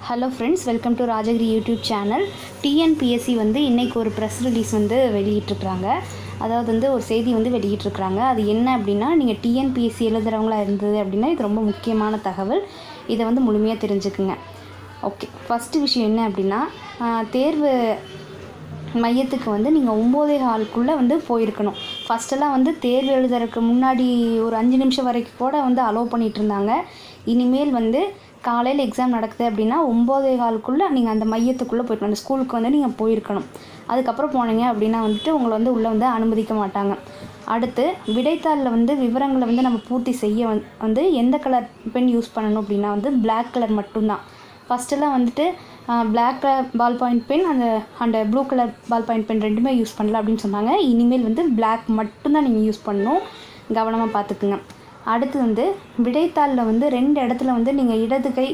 Hello friends, welcome to Rajagiri YouTube channel. TNPSC இன்றைக்கி ஒரு press release வெளியிட்டிருக்கிறாங்க. அதாவது ஒரு செய்தி வெளியிட்டிருக்கிறாங்க. அது என்ன அப்படின்னா, நீங்கள் டிஎன்பிஎஸ்சி எழுதுகிறவங்களா இருந்தது அப்படின்னா இது ரொம்ப முக்கியமான தகவல். இதை முழுமையாக தெரிஞ்சுக்குங்க. ஓகே, ஃபஸ்ட்டு விஷயம் என்ன அப்படின்னா, தேர்வு மையத்துக்கு நீங்கள் 9:15க்குள்ளே போயிருக்கணும். ஃபஸ்ட்டெல்லாம் தேர்வு எழுதுறதுக்கு முன்னாடி ஒரு 5 நிமிஷம் வரைக்கும் கூட அலோவ் பண்ணிகிட்டு இருந்தாங்க. இனிமேல் காலையில் எக்ஸாம் நடக்குது அப்படின்னா 9:15க்குள்ளே நீங்கள் அந்த மையத்துக்குள்ளே போய்க்கணும். அந்த ஸ்கூலுக்கு நீங்கள் போயிருக்கணும். அதுக்கப்புறம் போனீங்க அப்படின்னா உங்களை உள்ளே அனுமதிக்க மாட்டாங்க. அடுத்து விடைத்தாளில் விவரங்களை நம்ம பூர்த்தி செய்ய எந்த கலர் பென் யூஸ் பண்ணணும் அப்படின்னா பிளாக் கலர் மட்டும்தான். ஃபஸ்ட்டெல்லாம் black colour ball point pen அந்த blue colour ball point pen ரெண்டுமே யூஸ் பண்ணல அப்படின்னு சொன்னாங்க. இனிமேல் பிளாக் மட்டும்தான் நீங்கள் யூஸ் பண்ணணும். கவனமாக பார்த்துக்குங்க. அடுத்து விடைத்தாளில் 2 இடத்துல நீங்கள் இடது கை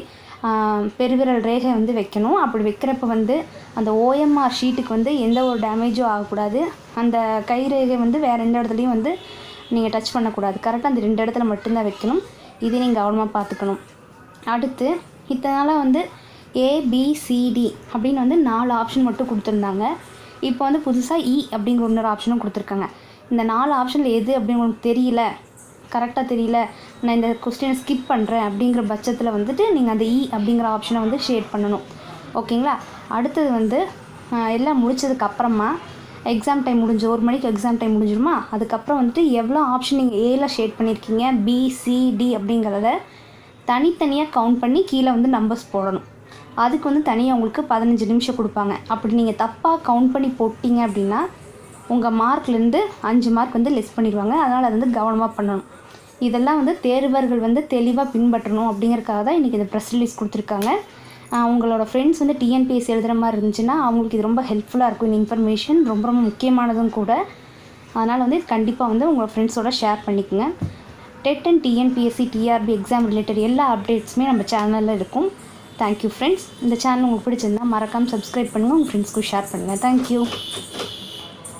பெருவிரல் ரேகை வைக்கணும். அப்படி வைக்கிறப்ப அந்த ஓஎம்ஆர் ஷீட்டுக்கு எந்த ஒரு டேமேஜும் ஆகக்கூடாது. அந்த கை ரேகை வேறு எந்த இடத்துலையும் நீங்கள் டச் பண்ணக்கூடாது. கரெக்டாக அந்த 2 இடத்துல மட்டும்தான் வைக்கணும். இதை நீங்கள் கவனமாக பார்த்துக்கணும். அடுத்து இத்தனால ஏபிசிடி அப்படின்னு 4 ஆப்ஷன் மட்டும் கொடுத்துருந்தாங்க. இப்போ புதுசாக இ அப்படிங்கிற இன்னொரு ஆப்ஷனும் கொடுத்துருக்காங்க. இந்த 4 ஆப்ஷனில் எது அப்படின்னு உங்களுக்கு தெரியல, கரெக்டாக தெரியல, நான் இந்த கொஸ்டினை ஸ்கிப் பண்ணுறேன் அப்படிங்கிற பட்சத்தில் நீங்கள் அந்த இ அப்படிங்கிற ஆப்ஷனை ஷேட் பண்ணணும். ஓகேங்களா? அடுத்தது எல்லாம் முடிச்சதுக்கப்புறமா எக்ஸாம் டைம் முடிஞ்சு 1 மணிக்கு எக்ஸாம் டைம் முடிஞ்சிருமா, அதுக்கப்புறம் எவ்வளோ ஆப்ஷன் நீங்கள் ஏல ஷேட் பண்ணியிருக்கீங்க, பிசிடி அப்படிங்கிறத தனித்தனியாக கவுண்ட் பண்ணி கீழே நம்பர்ஸ் போடணும். அதுக்கு தனியாக உங்களுக்கு 15 நிமிஷம் கொடுப்பாங்க. அப்படி நீங்கள் தப்பாக கவுண்ட் பண்ணி போட்டிங்க அப்படின்னா உங்கள் மார்க்லேருந்து 5 மார்க் லெஸ் பண்ணிடுவாங்க. அதனால் அது கவனமாக பண்ணணும். இதெல்லாம் தேர்வர்கள் தெளிவாக பின்பற்றணும் அப்படிங்கிறக்காக தான் இன்றைக்கி இந்த ப்ரெஸ் ரிலீஸ் கொடுத்துருக்காங்க. உங்களோட ஃப்ரெண்ட்ஸ் டிஎன்பிஎஸ்சி எழுதுகிற மாதிரி இருந்துச்சுன்னா அவங்களுக்கு இது ரொம்ப ஹெல்ப்ஃபுல்லாக இருக்கும். இந்த இன்ஃபர்மேஷன் ரொம்ப ரொம்ப முக்கியமானதும் கூட. அதனால் கண்டிப்பாக உங்கள் ஃப்ரெண்ட்ஸோட ஷேர் பண்ணிக்கோங்க. TET and TNPSC TRB exam related எல்லா அப்டேட்ஸுமே நம்ம சேனலில் இருக்கும். Thank you friends. இந்த சேனல் உங்களுக்கு பிடிச்சிருந்தால் மறக்காமல் சப்ஸ்கிரைப் பண்ணுங்கள், உங்கள் ஃப்ரெண்ட்ஸ்க்கு ஷேர் பண்ணுங்கள். தேங்க்யூ.